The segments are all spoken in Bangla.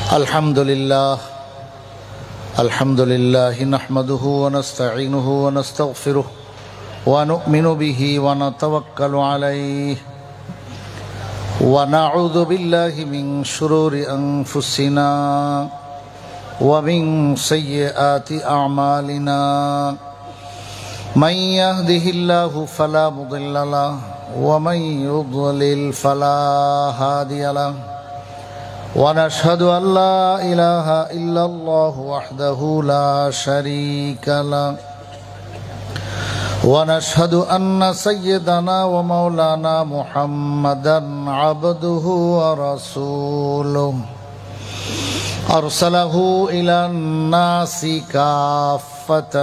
अल्हम्दुलिल्लाह नहमदुहु व नस्तईनुहु व नस्तगफिरुह व नु'मिनु बिही व नतवक्कलु अलैहि व नऊज़ु बिल्लाहि मिन शुरूरि अनफुसिना व मिन सय्यिआति अअमालिना मन यहदिहिल्लाहु फला मुदिल्ल लहु व मन युद्लिल फला हादिय लहु ونشهد أن لا إله إلا الله وحده لا شريك له ونشهد أن سيدنا ومولانا محمدا عبده ورسوله أرسله إلى الناس كافة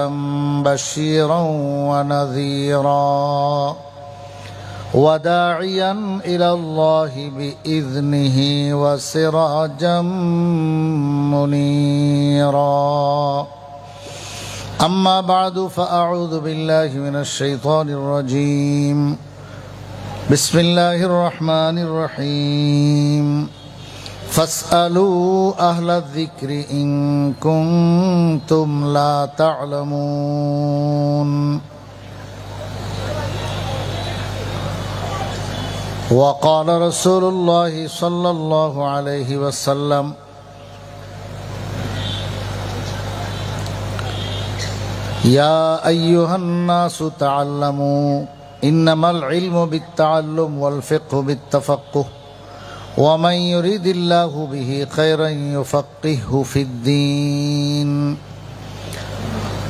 بشيرا ونذيرا وداعيا إلى الله بإذنه وسراجا منيرا أما بعد فأعوذ بالله من الشيطان الرجيم بسم الله الرحمن الرحيم فاسألوا أهل الذكر إن كنتم لا تعلمون وقال رسول الله صلى الله عليه وسلم يا أيها الناس تعلموا إنما العلم بالتعلم والفقه بالتفقه ومن يريد الله به خيرا يفقهه في الدين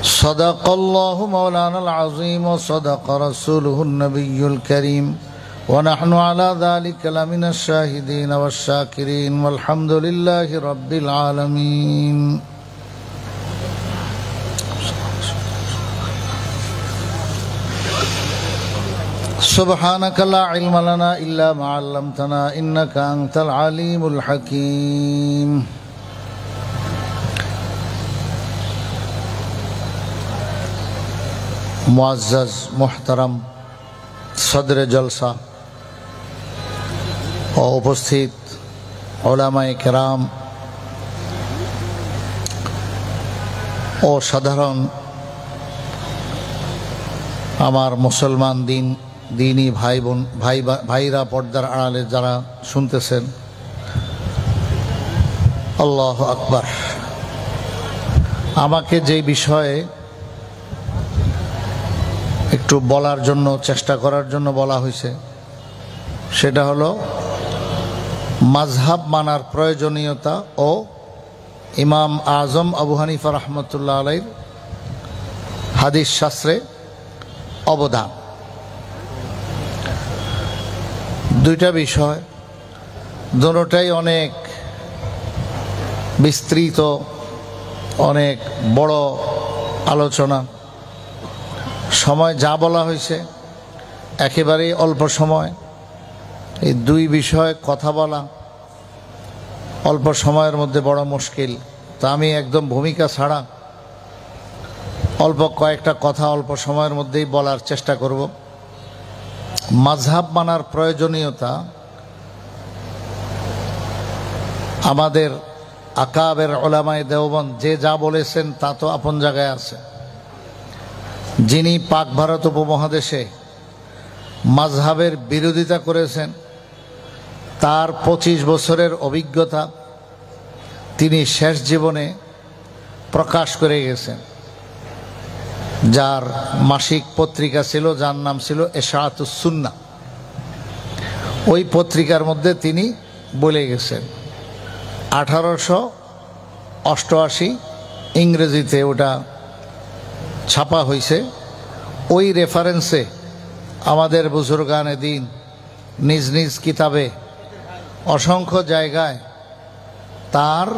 صدق الله مولانا العظيم وصدق رسوله النبي الكريم ونحن على ذلك لمن الشاهدين والشاكرين والحمد لله رب العالمين سبحانك لا علم لنا إلا ما علمتنا إنك أنت العليم الحكيم मुअज़्ज़ज़ मुहतरम सदर जलसा और उपस्थित उलामाए किराम और साधारण आमार मुसलमान दीनी भाई बोन भाईरा पर्दार आड़ाले जारा सुनतेছেন আল্লাহু আকবার আমাকে যে বিষয়ে একটু বলার জন্য চেষ্টা করার জন্য বলা হয়েছে সেটা হলো মাযহাব মানার প্রয়োজনীয়তা ও ইমাম আজম আবু হানিফা রাহমাতুল্লাহ আলাইহির হাদিস শাস্ত্রে অবদান। দুইটা বিষয়, দুটোটাই অনেক বিস্তৃত, অনেক বড় আলোচনা। সময় যা বলা হয়েছে একেবারেই অল্প সময়, এই দুই বিষয়ে কথা বলা অল্প সময়ের মধ্যে বড় মুশকিল। তা আমি একদম ভূমিকা ছাড়া অল্প কয়েকটা কথা অল্প সময়ের মধ্যেই বলার চেষ্টা করব। মাযহাব মানার প্রয়োজনীয়তা আমাদের আকাবের উলামায়ে দেওবন্দ যে যা বলেছেন তা তো আপন জায়গায় আছে। যিনি পাক ভারত উপমহাদেশে মাযহাবের বিরোধিতা করেছেন তার 25 বছরের অভিজ্ঞতা তিনি শেষ জীবনে প্রকাশ করে গেছেন। যার মাসিক পত্রিকা ছিল, যার নাম ছিল ইশাআতুস সুন্নাহ। ওই পত্রিকার মধ্যে তিনি বলে গেছেন 1888 ইংরেজিতে ওটা ছাপা হয়েছে। ওই রেফারেন্সে আমাদের বুজুর্গানে দিন নিজ নিজ কিতাবে অসংখ্য জায়গায় তার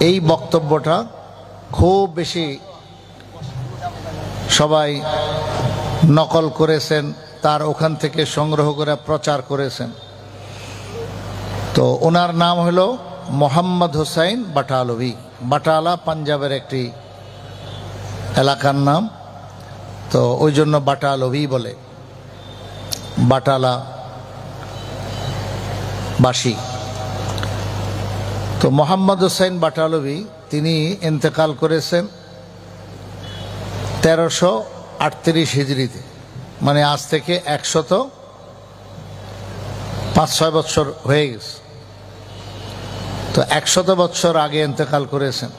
এই বক্তব্যটা খুব বেশি সবাই নকল করেছেন, তার ওখান থেকে সংগ্রহ করে প্রচার করেছেন। তো ওনার নাম হলো মোহাম্মদ হুসাইন বাটালভি। বাটালা পাঞ্জাবের একটি এলাকার নাম, তো ওই জন্য বাটালভি বলে, বাটালা বাসী। তো মোহাম্মদ হোসেন বাটালভি তিনি ইন্তেকাল করেছেন 1338 হিজরিতে, মানে আজ থেকে 105-6 বছর হয়ে গেছে। তো 100 বছর আগে ইন্তেকাল করেছেন।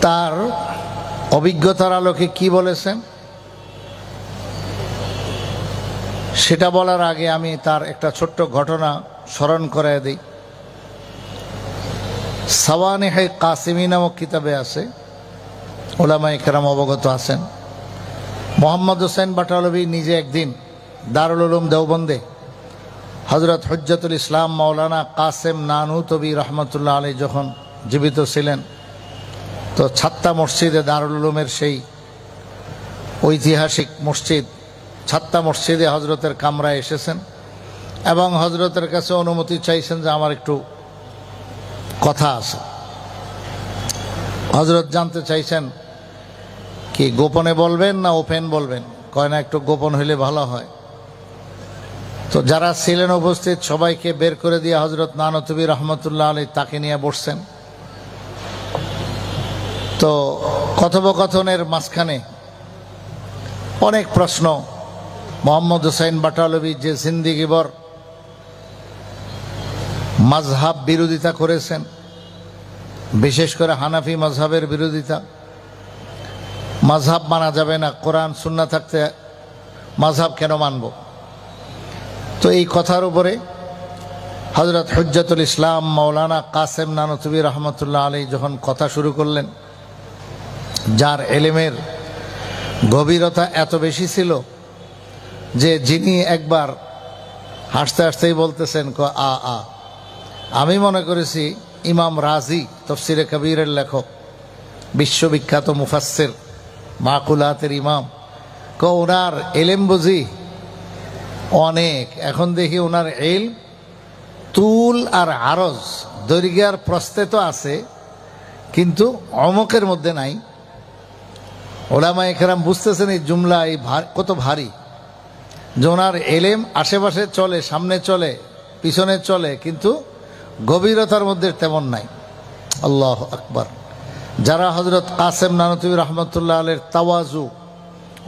তার অভিজ্ঞতার আলোকে কি বলেছেন সেটা বলার আগে আমি তার একটা ছোট্ট ঘটনা স্মরণ করায় দিই। সাওয়ানিহে কাসিমি নামক কিতাবে আছে, উলামায়ে কেরাম অবগত আছেন, মোহাম্মদ হোসেন বাটালভি নিজে একদিন দারুল উলুম দেওবন্দে হযরত হুজ্জাতুল ইসলাম মাওলানা কাসেম নানুতবি রহমতুল্লাহ আলাইহি যখন জীবিত ছিলেন, তো ছাত্তা মসজিদে দারুল উলুমের সেই ঐতিহাসিক মসজিদ ছাত্তা মসজিদে হজরতের কামরায় এসেছেন এবং হজরতের কাছে অনুমতি চাইছেন যে আমার একটু কথা আছে। হজরত জানতে চাইছেন কি গোপনে বলবেন না ওপেন বলবেন? কয় না, একটু গোপন হইলে ভালো হয়। তো যারা ছিলেন উপস্থিত সবাইকে বের করে দিয়ে হজরত নানুতবি রহমতুল্লাহ আলাইহি তাকে নিয়ে বসছেন। তো কথোপকথনের মাঝখানে অনেক প্রশ্ন। মোহাম্মদ হোসেন বাটালভি যে জিন্দিগিভর মাযহাব বিরোধিতা করেছেন, বিশেষ করে হানাফি মাযহাবের বিরোধিতা, মাযহাব মানা যাবে না, কোরআন সুন্নাহ থাকতে মাযহাব কেন মানব, তো এই কথার উপরে হযরত হুজ্জাতুল ইসলাম মাওলানা কাসেম নানুতবি রহমতুল্লাহ আলাইহি যখন কথা শুরু করলেন, যার এলেমের গভীরতা এত বেশি ছিল যে যিনি একবার হাসতে হাসতেই বলতেছেন আমি মনে করেছি ইমাম রাজি তফসিরে কবিরের লেখক, বিশ্ববিখ্যাত মুফাসসির, মাকুলাতের ইমাম, ওনার এলেম বুঝি অনেক, এখন দেখি ওনার এলম তুল আর আরজ, দৈর্ঘ্য আর প্রস্থে তো আছে কিন্তু অমকের মধ্যে নাই। উলামায়ে কেরাম বুঝতেছেন এই জুমলা এই কত ভারী, যে ওনার এলেম আশেপাশে চলে, সামনে চলে, পিছনে চলে, কিন্তু গভীরতার মধ্যে তেমন নাই। আল্লাহু আকবার। যারা হযরত কাসেম নানুতবি রহমতুল্লাহ আলাইহির তাওয়াজু,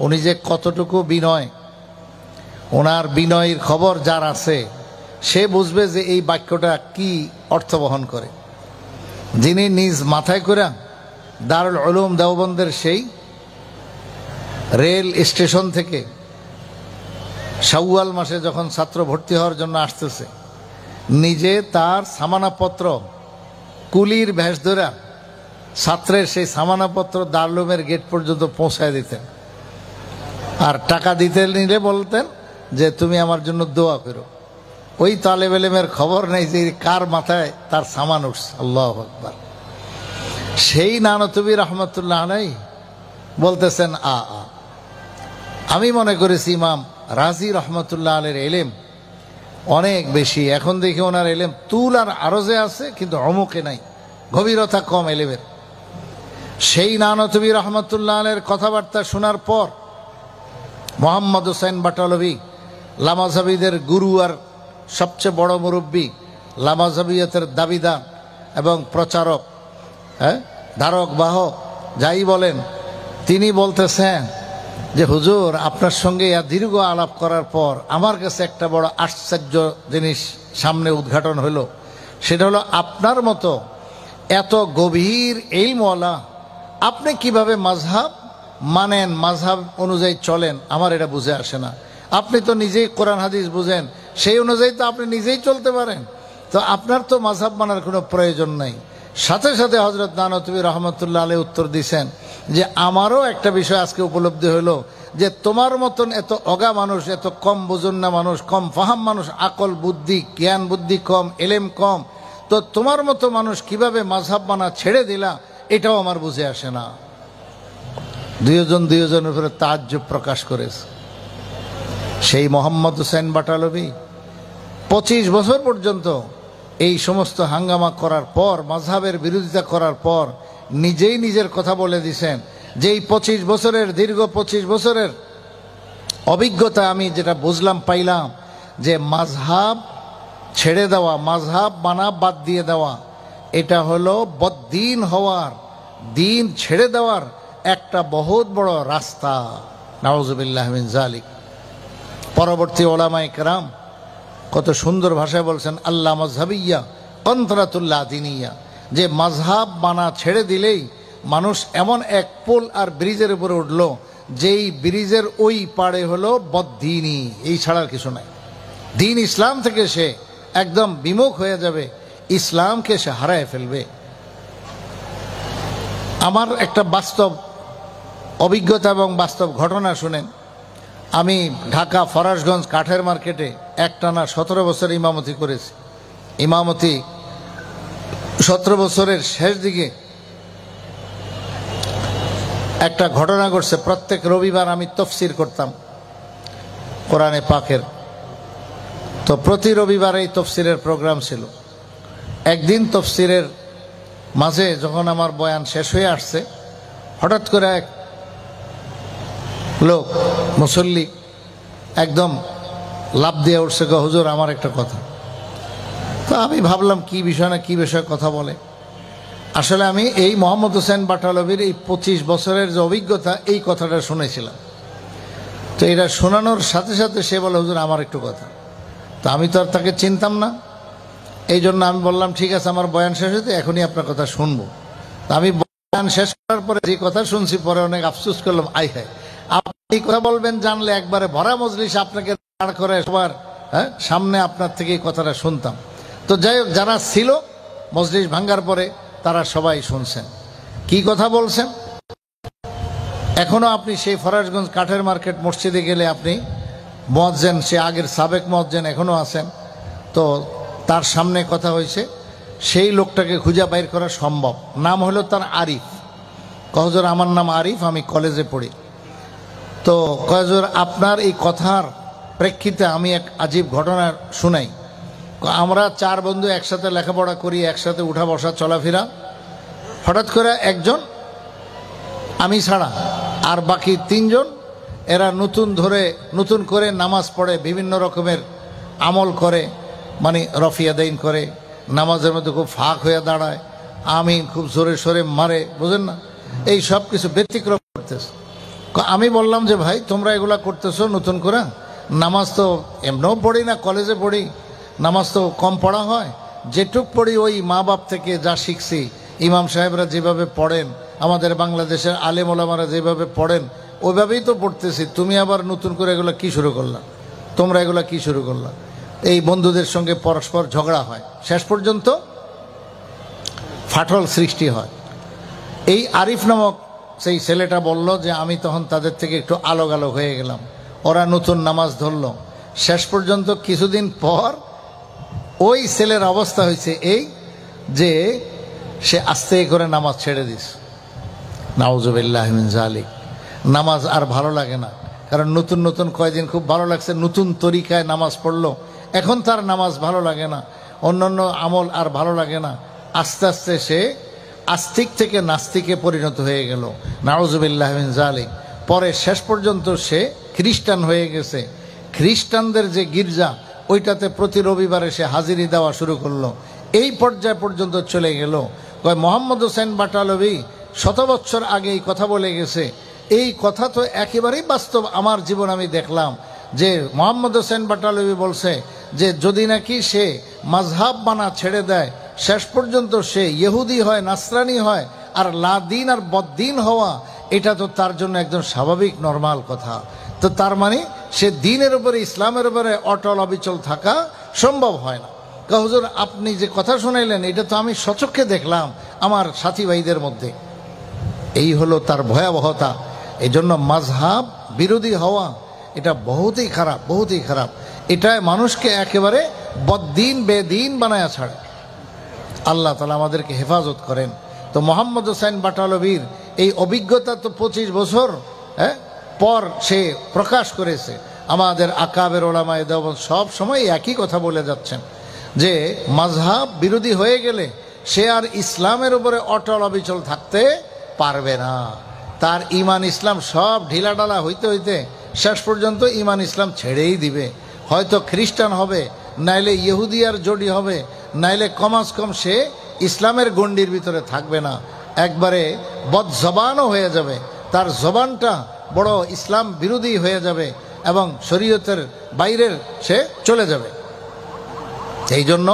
উনি যে কতটুকু বিনয়, ওনার বিনয়ের খবর যার আছে সে বুঝবে যে এই বাক্যটা কি অর্থ বহন করে। যিনি নিজ মাথায় করে দারুল উলুম দেওবন্দের সেই রেল স্টেশন থেকে শাওয়াল মাসে যখন ছাত্র ভর্তি হওয়ার জন্য আসতেছে, নিজে তার সামানাপত্র কুলির ভেষ ধরা ছাত্রের সেই সামানাপত্র দারুল উলুমের গেট পর্যন্ত পৌঁছায় দিতেন, আর টাকা দিতে নিলে বলতেন যে তুমি আমার জন্য দোয়া করো। ওই তালেব ইলমের খবর নেই যে কার মাথায় তার সামান উঠছে। আল্লাহু আকবার। সেই নানুতবি রহমতুল্লাহ আলাইহি বলতেছেন আমি মনে করেছি ইমাম রাজি রহমতুল্লাহ আলাইহির এলেম অনেক বেশি, এখন দেখি ওনার এলেম তুল আর আরজে আছে কিন্তু অমুকে নাই, গভীরতা কম এলেমের। সেই নানুতবি রহমতুল্লাহ আলাইহির কথাবার্তা শোনার পর মোহাম্মদ হোসেন বাটালভি, লামাযহাবীদের গুরু আর সবচেয়ে বড় মুরব্বী, লামাযহাবিয়তের দাবিদার এবং প্রচারক, ধারক বাহক যাই বলেন, তিনি বলতেছেন যে হুজুর আপনার সঙ্গে দীর্ঘ আলাপ করার পর আমার কাছে একটা বড় আশ্চর্য জিনিস সামনে উদ্ঘাটন হলো। সেটা হলো আপনার মতো এত গভীর ইলমওয়ালা আপনি কিভাবে মাযহাব মানেন, মাযহাব অনুযায়ী চলেন, আমার এটা বুঝে আসে না। আপনি তো নিজেই কোরআন হাদিস বুঝেন, সেই অনুযায়ী তো আপনি নিজেই চলতে পারেন, তো আপনার তো মাযহাব মানার কোনো প্রয়োজন নাই। সাথে সাথে হযরত নানুতবি রহমতুল্লাহ আলাইহি উত্তর দিয়েছেন যে আমারও একটা বিষয় আজকে উপলব্ধি হলো যে তোমার মতন এত অগা মানুষ, এত কম বুঝুন্না মানুষ, কম ফাহাম মানুষ, আকল বুদ্ধি জ্ঞান বুদ্ধি কম, এলেম কম, তো তোমার মতো মানুষ কিভাবে মাযহাব মানা ছেড়ে দিলা এটাও আমার বুঝে আসে না। দুজনের উপরে তাজ্জুব প্রকাশ করেছে। সেই মোহাম্মদ হোসেন বাটালভি 25 বছর পর্যন্ত এই সমস্ত হাঙ্গামা করার পর, মাযহাবের বিরোধিতা করার পর নিজেই নিজের কথা বলে দিয়েছেন যে এই 25 বছরের দীর্ঘ 25 বছরের অভিজ্ঞতা আমি যেটা বুঝলাম পাইলাম যে মাযহাব ছেড়ে দেওয়া, মাযহাব মানা বাদ দিয়ে দেওয়া, এটা হলো বদ্দিন হওয়ার, দিন ছেড়ে দেওয়ার একটা বহুত বড় রাস্তা। নাউযুবিল্লাহ মিন যালিক। পরবর্তী ওলামায়ে কেরাম কত সুন্দর ভাষায় বলছেন, আল্লাহ মাজহাবিয়া কন্ত্রাতুল্লাহ দিনিয়া, যে মাযহাব মানা ছেড়ে দিলেই মানুষ এমন এক পুল আর ব্রিজের উপরে উঠলো, যেই ব্রিজের ওই পাড়ে হলো বদ্দিনী, এই ছাড়ার কিছু নাই। দিন ইসলাম থেকে সে একদম বিমুখ হয়ে যাবে, ইসলামকে সে হারায় ফেলবে। আমার একটা বাস্তব অভিজ্ঞতা এবং বাস্তব ঘটনা শুনেন। আমি ঢাকা ফরাশগঞ্জ কাঠের মার্কেটে একটানা 17 বছর ইমামতি করেছি। ইমামতি 17 বছরের শেষ দিকে একটা ঘটনা ঘটছে। প্রত্যেক রবিবার আমি তফসির করতাম কোরআনে পাকের। তো প্রতি রবিবার এই তফসিরের প্রোগ্রাম ছিল। একদিন তফসিরের মাঝে যখন আমার বয়ান শেষ হয়ে আসছে, হঠাৎ করে এক লোক মুসল্লি একদম লাফ দিয়ে উঠছে, হুজুর আমার একটা কথা। তো আমি ভাবলাম কি বিষয় না কি বিষয়ে কথা বলে। আসলে আমি এই মোহাম্মদ হোসেন বাটালবির এই 25 বছরের যে অভিজ্ঞতা, এই কথাটা শুনেছিলাম। তো এটা শোনানোর সাথে সাথে সে বলে, হুজুর আমার একটু কথা। তো আমি তো আর তাকে চিনতাম না, এই জন্য আমি বললাম ঠিক আছে, আমার বয়ান শেষ হয়েছে, এখনই আপনার কথা শুনবো। তো আমি বয়ান শেষ করার পরে যে কথা শুনছি, পরে অনেক আফসোস করলাম, আই হায় আপনি এই কথা বলবেন জানলে একবারে ভরা মজলিস আপনাকে দাঁড় করে সবার সামনে আপনার থেকে এই কথাটা শুনতাম। তো যাই হোক, যারা ছিল মজলিস ভাঙ্গার পরে তারা সবাই শুনছেন কি কথা বলছেন। এখনো আপনি সেই ফরাশগঞ্জ কাঠের মার্কেট মসজিদে গেলে আপনি মুয়াজ্জিন, সে আগের সাবেক মুয়াজ্জিন এখনো আছেন। তো তার সামনে কথা হয়েছে, সেই লোকটাকে খুঁজে বাইর করা সম্ভব। নাম হলো তার আরিফ। হুজুর আমার নাম আরিফ, আমি কলেজে পড়ি। তো হুজুর আপনার এই কথার প্রেক্ষিতে আমি এক আজীব ঘটনা শুনাই। আমরা 4 বন্ধু একসাথে লেখাপড়া করি, একসাথে উঠা বসা চলাফেরা। হঠাৎ করে একজন, আমি ছাড়া আর বাকি 3 জন, এরা নতুন করে নামাজ পড়ে, বিভিন্ন রকমের আমল করে, মানে রফিয়াদাইন করে, নামাজের মধ্যে খুব ফাঁক হয়ে দাঁড়ায়, আমি খুব জোরে সোরে মারে, বুঝেন না, এই সব কিছু ব্যতিক্রম করতেছে। আমি বললাম যে ভাই তোমরা এগুলা করতেছো নতুন করে, নামাজ তো এমনিও পড়ি না, কলেজে পড়ি, নামাজ তো কম পড়া হয়, যেটুক পড়ি ওই মা বাপ থেকে যা শিখছি, ইমাম সাহেবরা যেভাবে পড়েন, আমাদের বাংলাদেশের আলেম ওলামারা যেভাবে পড়েন, ওইভাবেই তো পড়তেছি। তুমি আবার নতুন করে এগুলো কি শুরু করলা, তোমরা এগুলো কি শুরু করলা। এই বন্ধুদের সঙ্গে পরস্পর ঝগড়া হয়, শেষ পর্যন্ত ফাটল সৃষ্টি হয়। এই আরিফ নামক সেই ছেলেটা বলল যে আমি তখন তাদের থেকে একটু আলোক আলোক হয়ে গেলাম, ওরা নতুন নামাজ ধরলো। শেষ পর্যন্ত কিছুদিন পর ওই ছেলের অবস্থা হয়েছে এই যে সে আস্তে করে নামাজ ছেড়ে দিস। নাউযুবিল্লাহি মিন যালিক। নামাজ আর ভালো লাগে না, কারণ নতুন কয়েকদিন খুব ভালো লাগছে, নতুন তরিকায় নামাজ পড়লো, এখন তার নামাজ ভালো লাগে না, অন্যান্য আমল আর ভালো লাগে না। আস্তে আস্তে সে আস্তিক থেকে নাস্তিকে পরিণত হয়ে গেল। নাউযুবিল্লাহি মিন যালিক। পরে শেষ পর্যন্ত সে খ্রিস্টান হয়ে গেছে। খ্রিস্টানদের যে গির্জা, ওইটাতে প্রতি রবিবারে সে হাজিরি দেওয়া শুরু করলো। এই পর্যায় পর্যন্ত চলে গেল। কয় মোহাম্মদ হোসেন বাটালবি 100 বছর আগে এই কথা বলে গেছে। এই কথা তো একেবারেই বাস্তব। আমার জীবন আমি দেখলাম যে মোহাম্মদ হোসেন বাটালবি বলছে যে যদি নাকি সে মাযহাব মানা ছেড়ে দেয়, শেষ পর্যন্ত সে ইহুদি হয়, নাসরানি হয়, আর লাদিন আর বদ্দিন হওয়া, এটা তো তার জন্য একদম স্বাভাবিক নরমাল কথা। তো তার মানে সে দিনের উপরে, ইসলামের উপরে অটল অবিচল থাকা সম্ভব হয় না। হুজুর আপনি যে কথা শোনাইলেন, এটা তো আমি সচক্ষে দেখলাম আমার সাথী ভাইদের মধ্যে। এই হলো তার ভয়াবহতা। এই জন্য মাযহাব বিরোধী হওয়া এটা বহুতই খারাপ, বহুতই খারাপ। এটাই মানুষকে একেবারে বদ্দিন বেদিন বানায়া ছাড়ে। আল্লাহ তাআলা আমাদেরকে হেফাজত করেন। তো মোহাম্মদ হোসেন বাটালবির এই অভিজ্ঞতা তো 25 বছর পর সে প্রকাশ করেছে। আমাদের আকাবের ওলামায়ে দেওবন্দ সব সময় একই কথা বলে যাচ্ছেন যে মাযহাব বিরোধী হয়ে গেলে সে আর ইসলামের উপরে অটল অবিচল থাকতে পারবে না। তার ঈমান ইসলাম সব ঢিলাঢালা হইতে হইতে শেষ পর্যন্ত ঈমান ইসলাম ছেড়েই দিবে। হয়তো খ্রিস্টান হবে, নাইলে ইহুদিয়ার জড়ি হবে, নাইলে কমাস কম সে ইসলামের গণ্ডির ভিতরে থাকবে না, একবারে বদজবানও হয়ে যাবে, তার জবানটা বড় ইসলাম বিরোধী হয়ে যাবে এবং শরীয়তের বাইরের সে চলে যাবে। এই জন্য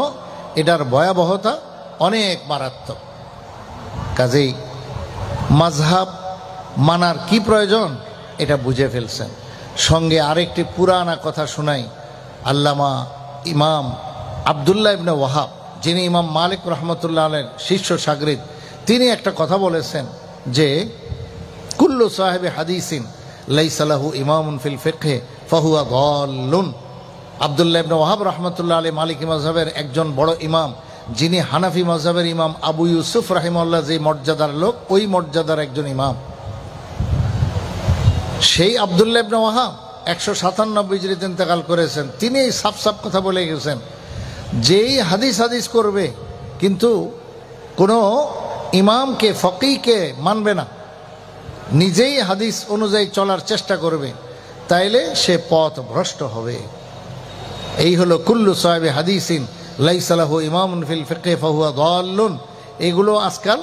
এটার ভয়াবহতা অনেক মারাত্মক। কাজেই মাযহাব মানার কি প্রয়োজন এটা বুঝে ফেলছেন। সঙ্গে আরেকটি পুরানা কথা শোনাই। আল্লামা ইমাম আব্দুল্লাহ ইবনে ওয়াহাব, যিনি ইমাম মালিক রহমতুল্লাহ আলাইহির শিষ্য শাগরিদ, তিনি একটা কথা বলেছেন যে কুল্লু সাহেবে হাদিসিন লাইসা লাহু ইমামুন ফিল ফিকহে ফাহুয়া দাল্লুন। আব্দুল্লাহ ইবনে ওয়াহাব রহমতুল্লাহ আলাইহি মালিকি মাযহাবের একজন বড় ইমাম, যিনি হানাফি মাযহাবের ইমাম আবু ইউসুফ রাহিমাহুল্লাহ যে মর্যাদার লোক, ওই মর্যাদার একজন ইমাম। সেই আব্দুল্লাহ ইবনে ওয়াহাব 157 হিজরিতে ইন্তেকাল করেছেন। তিনি এই সাফ সাফ কথা বলে গেছেন, যেই হাদিস করবে কিন্তু কোনো ইমামকে ফকিহকে মানবে না, নিজেই হাদিস অনুযায়ী চলার চেষ্টা করবে, তাইলে সে পথ ভ্রষ্ট হবে। এই হলো কুল্লু সাহেবে হাদিসিন লাইসা লাহু ইমামুন ফিল ফিকহি ফাহুয়া দাল্লুন। এগুলো আজকাল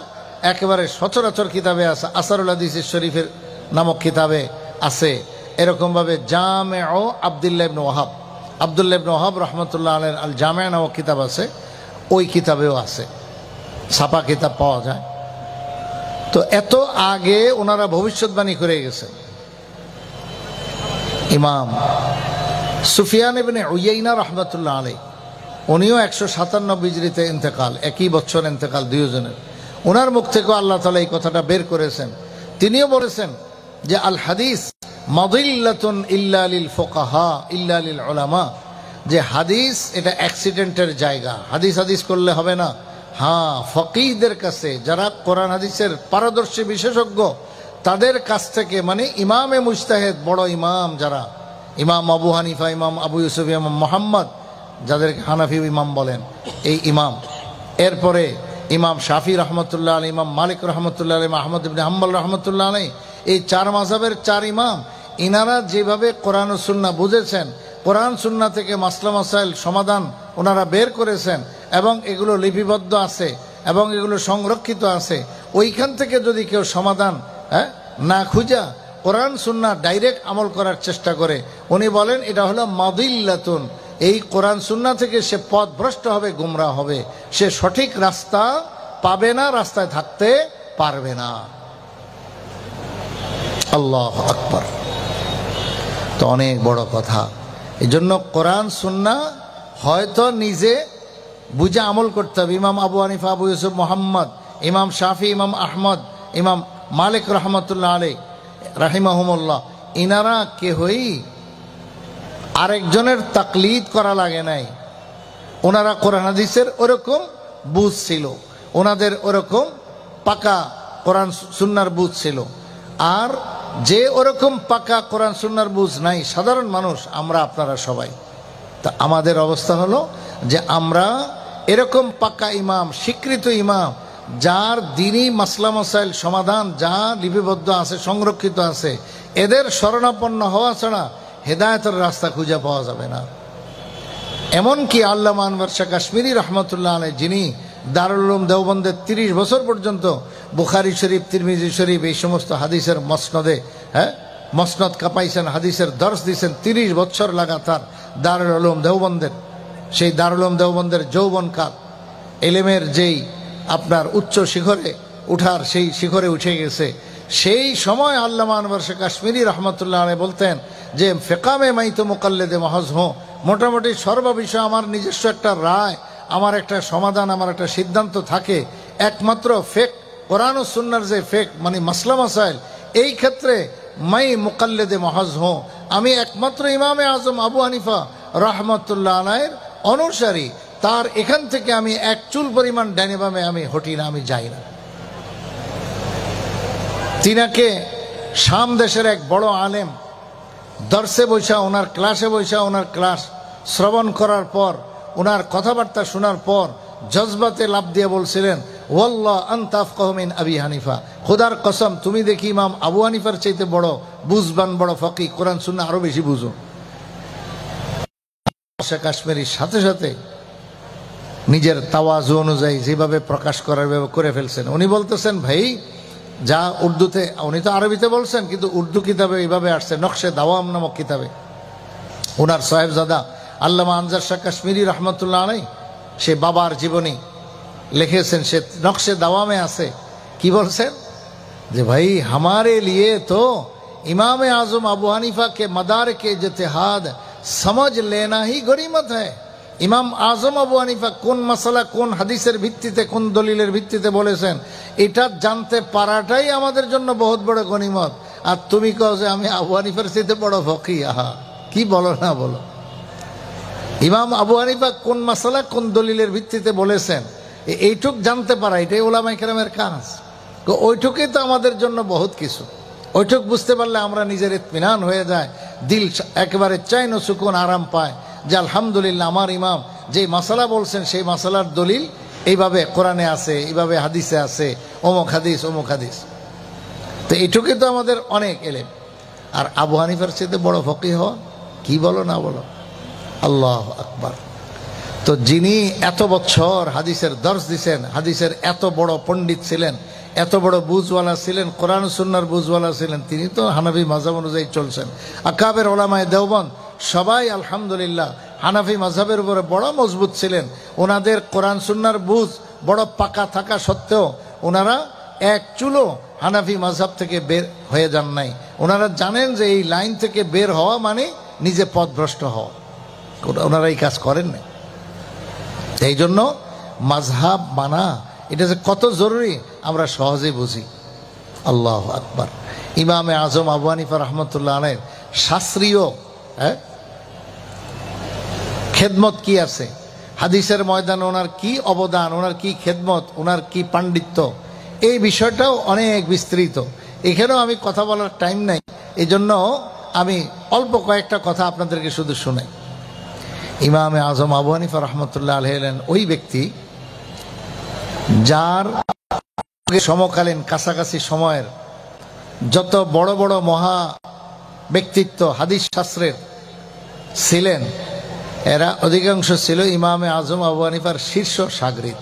একেবারে সচরাচর কিতাবে আছে, আসারুল হাদিস শরীফের নামক কিতাবে আছে। এরকমভাবে জামেউ আব্দুল্লাহ ইবনে ওয়াহাব, আব্দুল্লাহ ইবনে ওয়াহাব রহমতুল্লাহ আলাইহির আল জামে নামক কিতাব আছে, ওই কিতাবেও আছে, ছাপা কিতাব পাওয়া যায়। তো এত আগে ওনারা ভবিষ্যৎবাণী করে গেছেন। ইমাম সুফিয়ান ইবনে উয়াইনা রহমতুল্লাহ আলাইহি, উনিও 157 হিজরিতে ইন্তেকাল, একই বছর ইন্তেকাল দুইজনের। ওনার মুখ থেকেও আল্লাহ তাআলা এই কথাটা বের করেছেন। তিনিও বলেছেন যে আল হাদিস মাদিল্লাতুন ইল্লা লিল ফুকাহা ইল্লা লিল উলামা, যে হাদিস এটা অ্যাক্সিডেন্টের জায়গা, হাদিস করলে হবে না। হ্যাঁ, ফকিহদের কাছে, যারা কোরআন হাদিসের পারদর্শী বিশেষজ্ঞ, তাদের কাছ থেকে, মানে ইমামে মুজতাহিদ, বড় ইমাম যারা, ইমাম আবু হানিফা, ইমাম আবু ইউসুফ, ইমাম মুহাম্মদ, যাদেরকে হানাফি ইমাম বলেন, এই ইমাম, এরপরে ইমাম শাফি রহমতুল্লাহ আলাইহি, ইমাম মালিক রহমতুল্লাহ আলাইহি, আহমদ ইবনে হাম্বল রহমতুল্লাহ আলাইহি, এই চার মাযহাবের চার ইমাম, ইনারা যেভাবে কোরআন ও সুন্নাহ বুঝেছেন, কোরআন সুন্নাহ থেকে মাসলা মাসাইল সমাধান ওনারা বের করেছেন এবং এগুলো লিপিবদ্ধ আছে এবং এগুলো সংরক্ষিত আছে। ওইখান থেকে যদি কেউ সমাধান না খুঁজা কোরআন সুন্নাহ ডাইরেক্ট আমল করার চেষ্টা করে, উনি বলেন এটা হলো মাদিল্লাতুন, এই কোরআন সুন্নাহ থেকে সে পথভ্রষ্ট হবে, গুমরাহ হবে, সে সঠিক রাস্তা পাবে না, রাস্তায় থাকতে পারবে না। আল্লাহু আকবার। তো অনেক বড় কথা। এই জন্য কোরআন সুন্নাহ হয়তো নিজে বুঝে আমল করতে হবে। ইমাম আবু হানিফা, আবু ইউসুফ মুহাম্মদ, ইমাম শাফি, ইমাম আহমদ, ইমাম মালিক রহমতুল্লাহ আলাইহি রাহিমাহুমুল্লাহ, ইনারা কেহই আরেকজনের তাকলিদ করা লাগে নাই। ওনারা কোরআন হাদিসের ওরকম বুঝ ছিল, ওনাদের ওরকম পাকা কোরআন সুন্নাহর বুঝ ছিল। আর যে ওরকম পাকা কোরআন সুন্নাহর বুঝ নাই, সাধারণ মানুষ, আমরা আপনারা সবাই, তা আমাদের অবস্থা হলো যে আমরা এরকম পাকা ইমাম, স্বীকৃত ইমাম, যার দ্বীনি মাসলা মাসাইল সমাধান যা লিপিবদ্ধ আছে, সংরক্ষিত আছে, এদের শরণাপন্ন হওয়া ছাড়া হেদায়েতের রাস্তা খুঁজে পাওয়া যাবে না। এমনকি আল্লামা আনওয়ার শাহ কাশ্মীরি রহমতুল্লাহ আলাইহি, যিনি দারুল উলুম দেওবন্দের 30 বছর পর্যন্ত বুখারী শরীফ, তিরমিজি শরীফ, এই সমস্ত হাদিসের মসনদে মসনদ কাপাইছেন, হাদিসের দর্শ দিয়েছেন 30 বছর লাগাতার দারুল উলুম দেওবন্দের। সেই দারুল উলুম দেওবন্দের যৌবনকাল, এলেমের যেই আপনার উচ্চ শিখরে উঠার, সেই শিখরে উঠে গেছে। সেই সময় আল্লামা আনওয়ার শাহ কাশ্মীরি রহমতুল্লাহ আলাইহি বলতেন যে ফিকামে মাই তো মুকাল্লিদে মাহজ হো, মোটামুটি সর্ববিষয়ে আমার নিজস্ব একটা রায়, আমার একটা সমাধান, আমার একটা সিদ্ধান্ত থাকে। একমাত্র ফেক কোরআন ও সুন্নাহর যে ফেক, মানে মাসলা মাসাইল, এই ক্ষেত্রে মাই মুকাল্লিদে মাহজ হো, আমি একমাত্র ইমামে আজম আবু হানিফা রহমতুল্লাহ আলাইহির অনুসারী, তার এখান থেকে আমি এক চুল পরিমাণ ডাইনে বামে আমি হটি না, আমি যাই না। তিনাকে শাম দেশের এক বড় আলেম দর্শে বৈশা, ওনার ক্লাসে বৈশা, ওনার ক্লাস শ্রবণ করার পর, ওনার কথাবার্তা শোনার পর জজবাতে লাভ দিয়ে বলছিলেন, ওয়াল্লাহ আনতা আফকাহু মিন আবি হানিফা, খোদার কসম তুমি দেখি ইমাম আবু হানিফার চাইতে বড় বুঝবান, বড় ফকিহ, কোরআন সুন্নাহ আরো বেশি বুঝো। শেখ কাশ্মীরির সাথে সাথে নিজের তাওয়াজু অনুযায়ী যেভাবে প্রকাশ করার করে ফেলছেন। উনি বলতেছেন, ভাই যা উর্দুতে, উনি তো আরবিতে বলছেন, কিন্তু উর্দু কিতাবে এইভাবে আসছে, নকশে দাওয়াম নামক কিতাবে। ওনার সাহেবজাদা আল্লামা আনজার শাহ কাশ্মীরি রহমতুল্লাহ আলাই সে বাবার জীবনী লিখেছেন, সে নকশে দাওয়ামে আছে। কি বলছেন যে ভাই हमारे लिए तो इमाम आजम अबू हनीफा के मदार के इज्तिहाद समझ लेना ही गनीमत है। ইমাম আজম আবু হানিফা কোন মাসালা কোন হাদিসের ভিত্তিতে কোন দলিলের ভিত্তিতে বলেছেন এটা জানতে পারাটাই আমাদের জন্য বহুত বড় গনিমত। আর তুমি কও যে আমি আবু হানিফার চাইতে বড় ফকিহ। আহা, কি বলো না বলো। ইমাম আবু হানিফা কোন মাসালা কোন দলিলের ভিত্তিতে বলেছেন এইটুক জানতে পারা এটাই ওলামায়ে কেরামের কাজ। ওইটুকুই তো আমাদের জন্য বহুত কিছু। ওইটুক বুঝতে পারলে আমরা নিজের ইতমিনান হয়ে যায়, দিল একেবারে চাইন সুকুন আরাম পায় যে আলহামদুলিল্লাহ আমার ইমাম যে মাসালা বলছেন সেই মাসালার দলিল এইভাবে কোরআনে আছে, এইভাবে হাদিসে আছে, অমুক হাদিস অমুক হাদিস। তো এইটুকুই তো আমাদের অনেক এলেম। আর আবু হানিফার চাইতে বড় ফকিহ হওয়া, কি বলো না বলো। আল্লাহ আকবার। তো যিনি এত বছর হাদিসের দর্শ দিছেন, হাদিসের এত বড় পণ্ডিত ছিলেন, এত বড় বুঝওয়ালা ছিলেন, কোরআন সুন্নাহর বুঝওয়ালা ছিলেন, তিনি তো হানাফি মাযহাব অনুযায়ী চলছেন। আকাবের ওলামায়ে দেওবন্দ সবাই আলহামদুলিল্লাহ হানাফি মাযহাবের উপরে বড় মজবুত ছিলেন। ওনাদের কোরআন সুন্নাহর বুঝ বড় পাকা থাকা সত্ত্বেও ওনারা এক চুলো হানাফি মাযহাব থেকে বের হয়ে যান নাই। ওনারা জানেন যে এই লাইন থেকে বের হওয়া মানে নিজে পথভ্রষ্ট হওয়া। ওনারা এই কাজ করেন না। এই জন্য মাযহাব মানা এটা যে কত জরুরি আমরা সহজেই বুঝি। আল্লাহু আকবার। ইমামে আজম আবু হানিফা রহমতুল্লাহ আলাইহির শাস্ত্রীয় খেদমত কি আছে, হাদিসের ময়দানে ওনার কি অবদান, ওনার কি খেদমত, ওনার কি পাণ্ডিত্য, এই বিষয়টাও অনেক বিস্তৃত। এখানেও আমি কথা বলার টাইম নাই, এই জন্য আমি অল্প কয়েকটা কথা আপনাদেরকে শুধু শুনাই। ইমামে আজম আবু হানিফা রহমতুল্লাহ আলাইহি হলেন ওই ব্যক্তি যার সমকালীন কাছাকাছি সময়ের যত বড় বড় মহা ব্যক্তিত্ব হাদিস শাস্ত্রের ছিলেন এরা অধিকাংশ ছিল ইমামে আজম আবু হানিফার শীর্ষ শাগরিদ।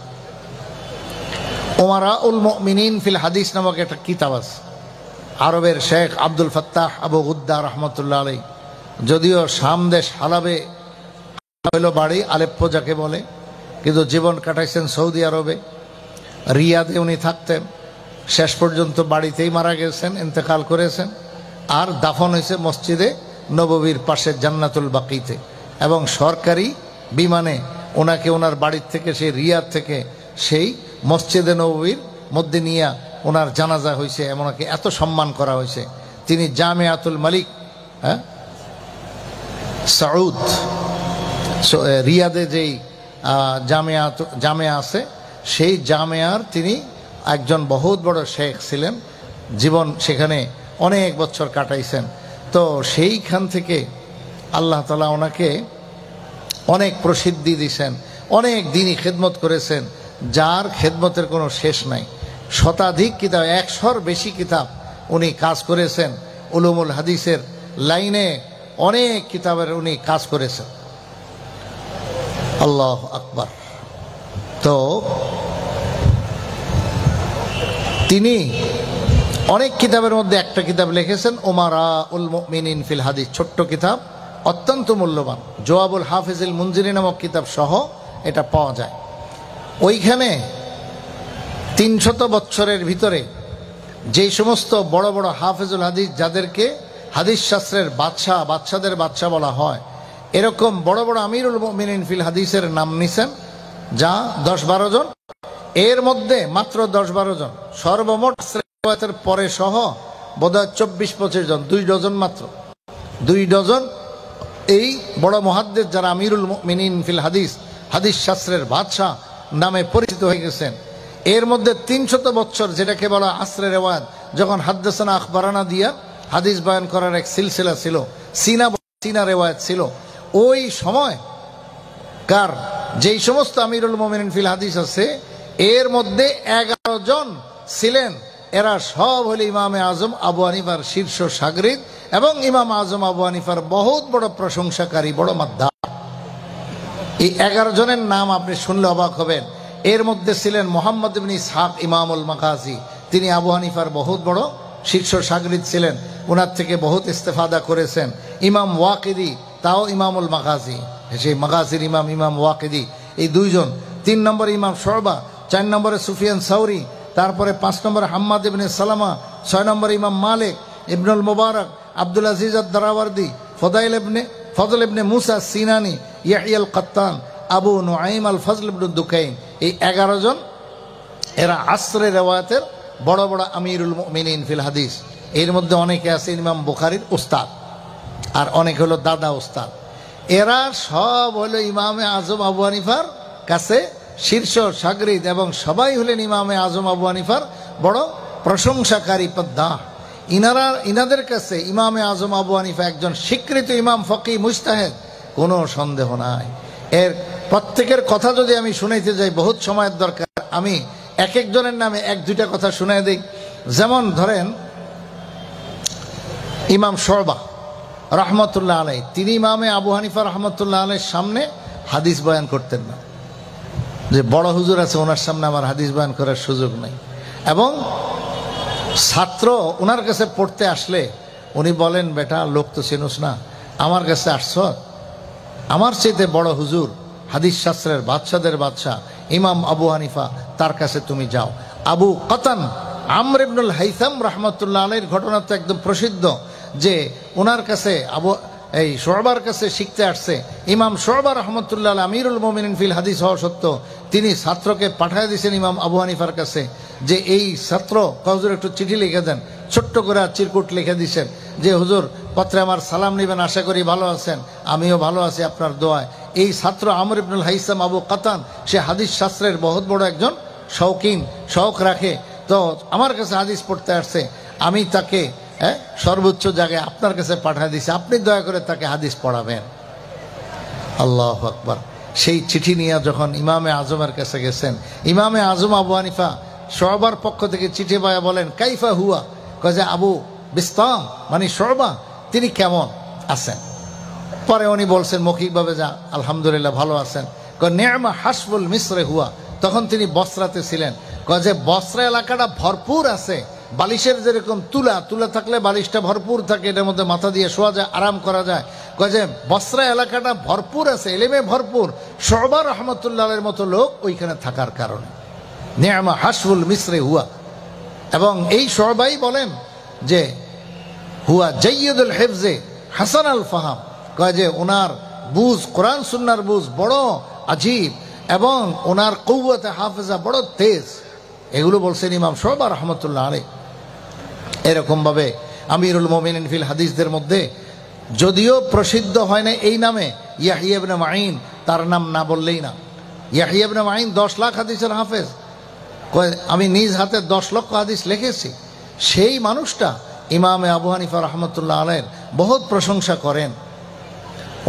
উমারাউল মুমিনিন ফিল হাদিস নামক একটা কিতাব আছে, আরবের শেখ আব্দুল ফাত্তাহ আবু গুদ্দা রহমতুল্লাহ আলাইহি, যদিও শাম দেশ হালাবে হইল বাড়ি, আলেপ্পো যাকে বলে, কিন্তু জীবন কাটাইছেন সৌদি আরবে, রিয়াদে উনি থাকতেন। শেষ পর্যন্ত বাড়িতেই মারা গেছেন, ইন্তেকাল করেছেন। আর দাফন হয়েছে মসজিদে নববীর পাশে জান্নাতুল বাকিতে, এবং সরকারি বিমানে ওনাকে ওনার বাড়ির থেকে সেই রিয়াদ থেকে সেই মসজিদে নববীর মধ্যে নিয়ে ওনার জানাজা হয়েছে, ওনাকে এত সম্মান করা হয়েছে। তিনি জামিয়াতুল মালিক সাউদ রিয়াদে যেই জামিয়া আছে সেই জামিয়ার তিনি একজন বহুত বড় শেখ ছিলেন, জীবন সেখানে অনেক বছর কাটাইছেন। তো সেইখান থেকে আল্লাহ তাআলা ওনাকে অনেক প্রসিদ্ধি দিয়েছেন, অনেক দিনই খেদমত করেছেন, যার খেদমতের কোনো শেষ নাই। শতাধিক কিতাব, 100-র বেশি কিতাব উনি কাজ করেছেন। উলুমুল হাদিসের লাইনে অনেক কিতাবের উনি কাজ করেছেন। আল্লাহু আকবার। তো তিনি অনেক কিতাবের মধ্যে একটা কিতাব লিখেছেন উমারাউল মুমিনিন ফিল হাদিস, ছোট্ট কিতাব, অত্যন্ত মূল্যবান। জওয়াবুল হাফিজুল মুনজিরি নামক কিতাব সহ এটা পাওয়া যায়। ওইখানে 300 বছরের ভিতরে যেই সমস্ত বড় বড় হাফিজুল হাদিস, যাদেরকে হাদিস শাস্ত্রের বাদশাদের বাদশা বলা হয়, এরকম বড় বড় আমিরুল মুমিনিন ফিল হাদিসের নাম নিছেন, যা 10-12 জন। এর মধ্যে মাত্র 10-12 জন, সর্বমোট রিওয়ায়াতের পরে সহ বোধহয় 24-25 জন, 2 ডজন মাত্র, 2 ডজন এই বড় মুহাদ্দিস যারা আমিরুল মুমিনিন ফিল হাদিস, হাদিস শাস্ত্রের বাদশা নামে পরিচিত হয়ে গেছেন। এর মধ্যে 300 বছর, যেটাকে বলা আসরে রিওয়ায়াত, যখন হাদ্দাসানা আখবারানা দিয়া হাদিস বয়ান করার এক সিলসিলা ছিল, সিনা রিওয়ায়াত ছিল, ওই সময় কার যেই সমস্ত আমিরুল মুমিনিন ফিল হাদিস আছে এর মধ্যে 11 জন ছিলেন। এরা সব হলো ইমামে আজম আবু হানিফার শীর্ষ শাগরিদ এবং ইমাম আজম আবু হানিফার বহুত বড় প্রশংসাকারী, বড় মাদ্দার। এই 11 জনের নাম আপনি শুনলে অবাক হবেন। এর মধ্যে ছিলেন মুহাম্মদ ইবনে ইসহাক ইমামুল মাগাজি, তিনি আবু হানিফার বহুত বড় শীর্ষ শাগরিদ ছিলেন, ওনার থেকে বহুত ইস্তেফাদা করেছেন। ইমাম ওয়াকিদি, তাও ইমামুল মাগাজি, সেই মাগাজির ইমাম ইমাম ওয়াকিদি, এই দুইজন। 3 নম্বরে ইমাম শুবা, 4 নম্বরে সুফিয়ান সাউরি, তারপরে 5 নম্বরে হাম্মাদ ইবনে সালামা, 6 নম্বরে ইমাম মালিক ইবনুল মুবারক, আব্দুল আজিজ আদ-দারাওয়ার্দি, ফজল ইবনে মুসা সিনানি, ইয়াহিয়া আল কাত্তান, আবু নুআইম আল ফজল ইবনে দুকাইন। এই 11 জন এরা আসরে রিওয়ায়াতের বড় বড় আমিরুল মুমিনিন ফিল হাদিস। এর মধ্যে অনেকে আছে ইমাম বুখারীর উস্তাদ, আর অনেক হলো দাদা উস্তাদ। এরা সব হলো ইমামে আজম আবু হানিফার কাছে শীর্ষ শাগরিদ, এবং সবাই হলেন ইমামে আজম আবু হানিফার বড় প্রশংসাকারী পদ্মা। ইনাদের কাছে ইমামে আজম আবু হানিফা একজন স্বীকৃত ইমাম, ফকি, মুজতাহিদ, কোনো সন্দেহ নাই। এর প্রত্যেকের কথা যদি আমি শুনাইতে যাই বহুত সময়ের দরকার। আমি এক একজনের নামে 1-2টা কথা শুনাই দিই। যেমন ধরেন ইমাম শুবা রহমতুল্লাহ আলাই, তিনি ইমামে আবু হানিফা রহমতুল্লাহ আলাইর সামনে হাদিস বয়ান করতেন না, যে বড় হুজুর আছে ওনার সামনে আমার হাদিস বয়ান করার সুযোগ নেই। এবং ছাত্র ওনার কাছে পড়তে আসলে উনি বলেন, বেটা লোক তো চিনুস না, আমার কাছে আসছ, আমার চাইতে বড় হুজুর, হাদিস শাস্ত্রের বাদশাদের বাদশাহ ইমাম আবু হানিফা, তার কাছে তুমি যাও। আবু কাতান আমর ইবনুল হাইসাম রহমতুল্লাহ আলাইহির ঘটনা তো একদম প্রসিদ্ধ, যে ওনার কাছে এই শুবার কাছে শিখতে আসছে। ইমাম শুবা রহমতুল্লাহ আলাইহি আমিরুল মুমিনিন ফিল হাদিস হওয়া সত্ত্বেও তিনি ছাত্রকে পাঠিয়ে দিয়েছেন ইমাম আবু হানিফার কাছে, যে এই ছাত্র হুজুর একটু চিঠি লিখে দেন। ছোট্ট করে চিরকুট লিখে দিয়েছেন যে হুজুর পত্রে আমার সালাম নেবেন, আশা করি ভালো আছেন, আমিও ভালো আছি আপনার দোয়ায়। এই ছাত্র আমর ইবনুল হাইসাম আবু কাতান, সে হাদিস শাস্ত্রের বহুত বড় একজন শৌখিন, শৌক রাখে, তো আমার কাছে হাদিস পড়তে আসছে। আমি তাকে সর্বোচ্চ জায়গায় আপনার কাছে পাঠিয়ে দিয়েছি, আপনি দয়া করে তাকে হাদিস পড়াবেন। আল্লাহু আকবার। সেই চিঠি নিয়ে যখন ইমামে আজমের কাছে গেছেন, ইমামে আজম আবু হানিফা শুবার পক্ষ থেকে চিঠি পায়া বলেন, কাইফা হুয়া, কয় যে আবু বিস্তাম মানে শুবা, তিনি কেমন আছেন। পরে উনি বলছেন মৌখিকভাবে, যা আলহামদুলিল্লাহ ভালো আছেন। কয় নি'মা হাসবুল মিসরে হুয়া, তখন তিনি বসরাতে ছিলেন। কয় যে বসরা এলাকাটা ভরপুর আছে, বালিশের যেরকম তুলা থাকলে বালিশটা ভরপুর থাকে, এটার মধ্যে মাথা দিয়ে শোয়া যায়, আরাম করা যায়। কয় যে বসরা এলাকাটা ভরপুর আছে, এলেমে ভরপুর, শুবা রহমতুল্লাহের মতো লোক ওইখানে থাকার কারণে নি'মা হাসবুল মিসরে হুয়া। এবং এই শুবাই বলেন যে হুয়া জাইয়্যিদুল হিফজে হাসান আল ফাহাম, কয় যে ওনার বুঝ, কোরআন সুন্নাহর বুঝ বড় আজীব, এবং ওনার কুওয়াতে হাফেজা বড় তেজ। এগুলো বলছেন ইমাম শুবা রহমতুল্লাহ আলাইহি। এরকম ভাবে আমিরুল মুমিনিন ফিল হাদিসদের মধ্যে যদিও প্রসিদ্ধ হয় না এই নামে, ইয়াহিয়া ইবনে মাঈন, তার নাম না বললেই না। ইয়াহিয়া ইবনে মাঈন 10 লাখ হাদিসের হাফেজ, আমি নিজ হাতে 10 লক্ষ হাদিস লিখেছি। সেই মানুষটা ইমামে আবু হানিফা রহমতুল্লাহ আলাইহির বহুত প্রশংসা করেন।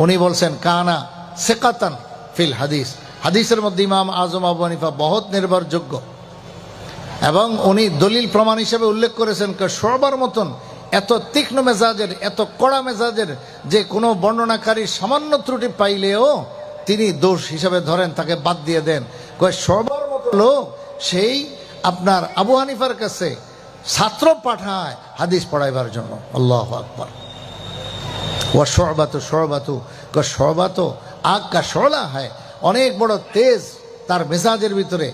উনি বলছেন কানা সিকাতান ফিল হাদিস, হাদিসের মধ্যে ইমাম আজম আবু হানিফা বহুত নির্ভরযোগ্য। এবং উনি দলিল প্রমাণ হিসেবে উল্লেখ করেছেন শুবার মতন এত তীক্ষ্ণ মেজাজের, এত কড়া মেজাজের, যে কোনো বর্ণনাকারীর সামান্য ত্রুটি পাইলেও তিনি দোষ হিসাবে ধরেন, তাকে বাদ দিয়ে দেন। শুবার মতো লোক সেই আপনার আবু হানিফার কাছে ছাত্র পাঠায় হাদিস পড়াইবার জন্য। আল্লাহু আকবার। ওয়া শুবাতু আগ কা শোলা হয়, অনেক বড় তেজ তার মেজাজের ভিতরে।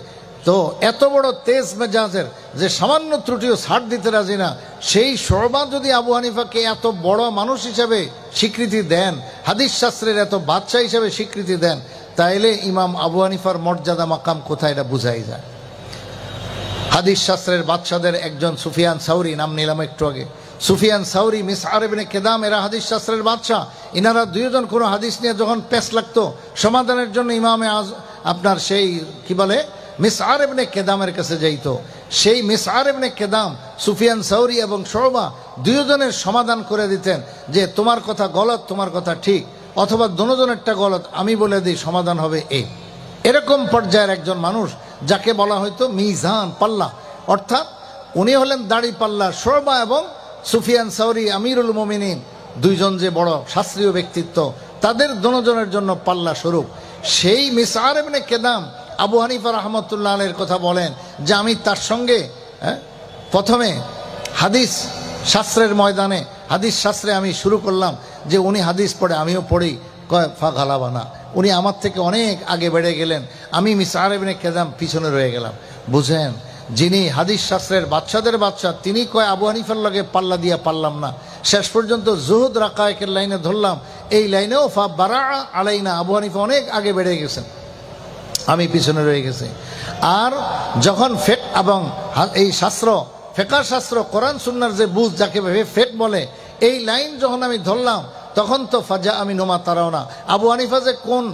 তো এত বড় তেজ মেজাজের যে সামান্য ত্রুটিও ছাড় দিতে রাজি না, সেই শুবা যদি আবু হানিফাকে এত বড় মানুষ হিসেবে স্বীকৃতি দেন, হাদিস শাস্ত্রের এত বাদশা হিসেবে স্বীকৃতি দেন, তাইলে ইমাম আবু হানিফার মর্যাদা মাকাম কোথায় এটা বুঝাই যায়। হাদিস শাস্ত্রের বাদশাদের একজন সুফিয়ান সাউরি, নাম নিলাম একটু আগে। সুফিয়ান সাউরি, মিসআর ইবনে কিদাম, এরা হাদিস শাস্ত্রের বাদশা। ইনারা দুইজন কোনো হাদিস নিয়ে যখন পেশ লাগতো, সমাধানের জন্য ইমামে আপনার সেই কি বলে মিসআর ইবনে কিদামের কাছে যাইতো। সেই মিসআর ইবনে কিদাম সুফিয়ান সাউরি এবং শুবা দুইজনের সমাধান করে দিতেন, যে তোমার কথা গলত, তোমার কথা ঠিক, অথবা দুজনেরটা গলত, আমি বলে দিই সমাধান হবে এই। এরকম পর্যায়ের একজন মানুষ, যাকে বলা হয়তো মিজান, পাল্লা, অর্থাৎ উনি হলেন দাড়ি পাল্লা। শুবা এবং সুফিয়ান সাউরি আমিরুল মুমিনিন, দুইজন যে বড় শাস্ত্রীয় ব্যক্তিত্ব, তাদের দুজনের জন্য পাল্লা স্বরূপ। সেই মিসআর ইবনে কেদাম আবু হানিফা রহমতুল্লাহ আলাইহির কথা বলেন যে আমি তার সঙ্গে প্রথমে হাদিস শাস্ত্রের ময়দানে হাদিস শাস্ত্রে আমি শুরু করলাম যে উনি হাদিস পড়ে আমিও পড়ি, কয় ফা গালাবানা, উনি আমার থেকে অনেক আগে বেড়ে গেলেন, আমি মিসআর ইবনে কেদাম পিছনে রয়ে গেলাম। বুঝেন, যিনি হাদিস শাস্ত্রের বাদশাদের বাদশা, তিনি কয় আবু হানিফার লগে পাল্লা দিয়া পারলাম না, শেষ পর্যন্ত জুহুদ রাকায়েকের লাইনে ধরলাম, এই লাইনেও ফা বারা আলাইনা, আবু হানিফা অনেক আগে বেড়ে গেছেন, আমি পিছনে রয়ে গেছি। আর যখন ফেক এবং এই শাস্ত্র, ফেকার শাস্ত্র, কোরআন সুন্নাহর যে বুঝ যাকে ভেবে ফেক বলে, এই লাইন যখন আমি ধরলাম তখন তো ফাজা আমি নোমা তারাও না, আবু হানিফা যে কোন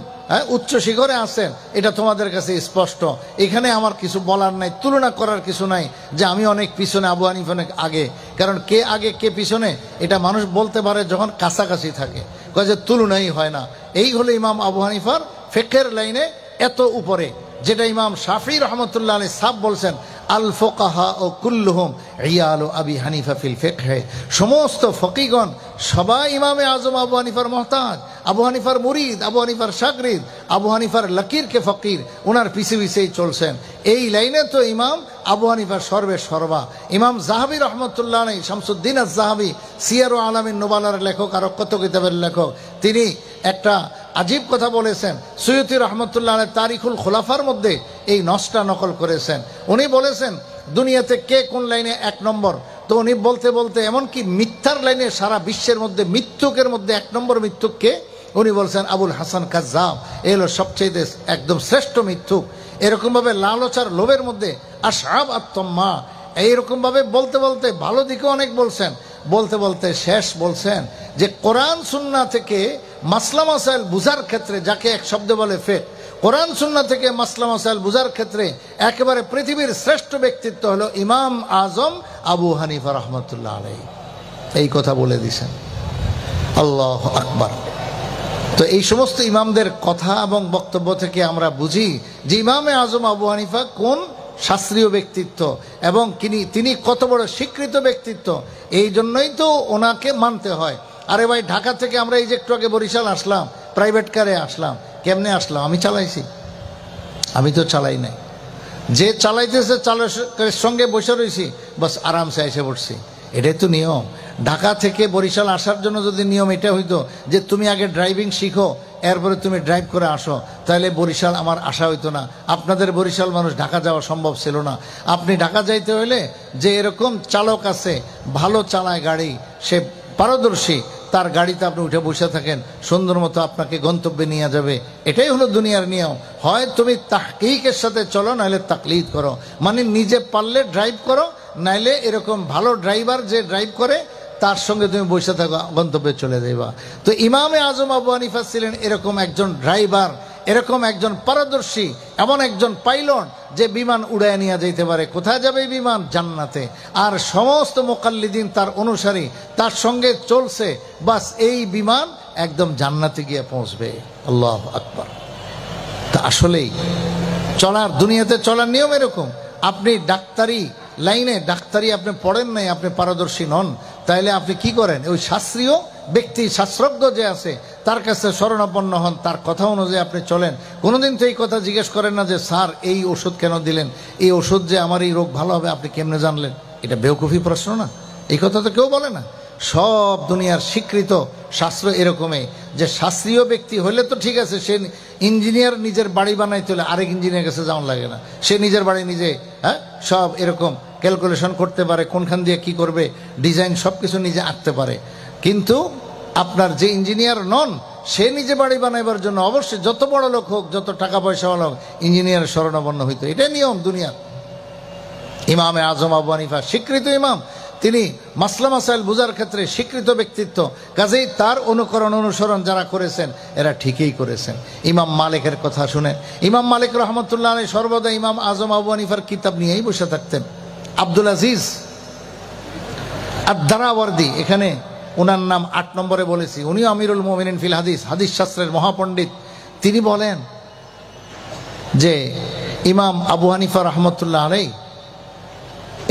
উচ্চ শিখরে আছেন এটা তোমাদের কাছে স্পষ্ট। এখানে আমার কিছু বলার নাই, তুলনা করার কিছু নাই যে আমি অনেক পিছনে, আবু হানিফা অনেক আগে। কারণ কে আগে কে পিছনে এটা মানুষ বলতে পারে যখন কাছাকাছি থাকে, কয় যে তুলনাই হয় না। এই হলো ইমাম আবু হানিফার ফিকহের লাইনে এত উপরে, যেটা ইমাম শাফি রহমতুল্লাহ আলাইহি সাহেব বলছেন আল ফুকাহা ও কুল্লুহুম ইয়ালু আবি হানিফা ফিল ফিকহে, সমস্ত ফকিগণ সবাই ইমামে আজম আবু হানিফার মোহতাজ, আবু হানিফার মুরিদ, আবু হানিফার শাগরিদ, আবু হানিফার লকিরকে ফকির, ওনার পিছে পিছেই চলছেন। এই লাইনে তো ইমাম আবু হানিফার সর্বে সর্বা। ইমাম জাহাবি রহমতুল্লাহ আলাইহি, শামসুদ্দিন আজ-জাহাবি সিয়ার ও আলামিন নুবালার লেখক, আরো কত কিতাবের লেখক, তিনি একটা আজীব কথা বলেছেন। সুয়ুতি রহমতুল্লাহ আলাইহি তারিখুল খোলাফার মধ্যে এই নসটা নকল করেছেন। উনি বলেছেন দুনিয়াতে কে কোন লাইনে এক নম্বর, তো উনি বলতে বলতে এমনকি মিথ্যার লাইনে সারা বিশ্বের মধ্যে মিথ্যুকের মধ্যে এক নম্বর মিথ্যুক কে, উনি বলছেন আবুল হাসান কাজ্জাব, এ হলো সবচেয়ে একদম শ্রেষ্ঠ মিথ্যুক। এরকমভাবে লালচার লোভের মধ্যে আসহাব আত-তাম্মা, এইরকমভাবে বলতে বলতে ভালো দিকে অনেক বলছেন, বলতে বলতে শেষ বলছেন যে কোরআন সুন্নাহ থেকে মাসলা মাসাইল বুঝার ক্ষেত্রে, যাকে এক শব্দে বলে ফিকহ, কোরআন সুন্নাহ থেকে মাসলা মাসাইল বুঝার ক্ষেত্রে একেবারে পৃথিবীর শ্রেষ্ঠ ব্যক্তিত্ব হলো ইমাম আজম আবু হানিফা রহমতুল্লাহ আলাইহি, এই কথা বলে দিয়েছেন। আল্লাহু আকবার। তো এই সমস্ত ইমামদের কথা এবং বক্তব্য থেকে আমরা বুঝি যে ইমামে আজম আবু হানিফা কোন শাস্ত্রীয় ব্যক্তিত্ব এবং তিনি কত বড় স্বীকৃত ব্যক্তিত্ব। এই জন্যই তো ওনাকে মানতে হয়। আরে ভাই, ঢাকা থেকে আমরা এই যে একটু আগে বরিশাল আসলাম, প্রাইভেট কারে আসলাম, কেমনে আসলাম? আমি চালাইছি? আমি তো চালাই নাই। যে চালাইতেছে চালকের সঙ্গে বসে রয়েছি, বাস আরামসে এসে পড়ছি। এটাই তো নিয়ম। ঢাকা থেকে বরিশাল আসার জন্য যদি নিয়ম এটা হইতো যে তুমি আগে ড্রাইভিং শিখো, এরপরে তুমি ড্রাইভ করে আসো, তাহলে বরিশাল আমার আসা হইতো না। আপনাদের বরিশাল মানুষ ঢাকা যাওয়া সম্ভব ছিল না। আপনি ঢাকা যাইতে হইলে যে এরকম চালক আছে, ভালো চালায় গাড়ি, সে পারদর্শী, তার গাড়িতে আপনি উঠে বসে থাকেন, সুন্দর মতো আপনাকে গন্তব্যে নিয়ে যাবে। এটাই হলো দুনিয়ার নিয়ম। হয় তুমি তাহকিকের সাথে চলো, নাইলে তাকলিদ করো, মানে নিজে পারলে ড্রাইভ করো, নাইলে এরকম ভালো ড্রাইভার যে ড্রাইভ করে তার সঙ্গে তুমি বসে থাকো, গন্তব্যে চলে যাইবা। তো ইমামে আজম আবু হানিফা ছিলেন এরকম একজন ড্রাইভার, এরকম একজন পারদর্শী, এমন একজন পাইলট যে বিমান উড়ায় নিয়ে যেতে পারে। কোথায় যাবে এই বিমান? জান্নাতে। আর সমস্ত মুকাল্লিদিন তার অনুসারী, তার সঙ্গে চলছে, বাস এই বিমান একদম জান্নাতে গিয়ে পৌঁছবে। আল্লাহু আকবার। তা আসলেই চলার, দুনিয়াতে চলার নিয়ম এরকম। আপনি ডাক্তারি লাইনে, ডাক্তারি আপনি পড়েন নাই, আপনি পারদর্শী নন, তাইলে আপনি কি করেন? ওই শাস্ত্রীয় ব্যক্তি, শাস্ত্রজ্ঞ যে আছে তার কাছে শরণাপন্ন হন, তার কথা অনুযায়ী আপনি চলেন। কোনোদিন তো এই কথা জিজ্ঞেস করেন না যে স্যার এই ওষুধ কেন দিলেন, এই ওষুধ যে আমার এই রোগ ভালো হবে আপনি কেমনে জানলেন? এটা বেওকুফি প্রশ্ন না? এই কথা তো কেউ বলে না। সব দুনিয়ার স্বীকৃত শাস্ত্র এরকমই, যে শাস্ত্রীয় ব্যক্তি হলে তো ঠিক আছে, সে ইঞ্জিনিয়ার নিজের বাড়ি বানাইতে হলে আরেক ইঞ্জিনিয়ার কাছে যাওয়া লাগে না, সে নিজের বাড়ি নিজে সব এরকম ক্যালকুলেশন করতে পারে, কোনখান দিয়ে কি করবে, ডিজাইন সব কিছু নিজে আঁকতে পারে। কিন্তু আপনার যে ইঞ্জিনিয়ার নন, সে নিজে বাড়ি বানাইবার জন্য অবশ্যই যত বড় লোক হোক, যত টাকা পয়সাওয়ালা হোক, ইঞ্জিনিয়ার শরণাপন্ন হইতো। এটাই নিয়ম দুনিয়ার। ইমামে আজম আবু হানিফা স্বীকৃত ইমাম, তিনি মাসলা মাসাইল বুঝার ক্ষেত্রে স্বীকৃত ব্যক্তিত্ব, কাজেই তার অনুকরণ অনুসরণ যারা করেছেন এরা ঠিকই করেছেন। ইমাম মালিকের কথা শুনেন। ইমাম মালিক রহমতুল্লাহ আলাইহি সর্বদা ইমাম আজম আবু হানিফার কিতাব নিয়েই বসে থাকতেন। আব্দুল আজিজ আদ-দারাওয়ার্দী, এখানে ওনার নাম 8 নম্বরে বলেছি, উনিও আমিরুল মুমিনিন ফিল হাদিস, হাদিস শাস্ত্রের মহাপণ্ডিত। তিনি বলেন যে ইমাম আবু হানিফা রহমতুল্লাহ আলাইহি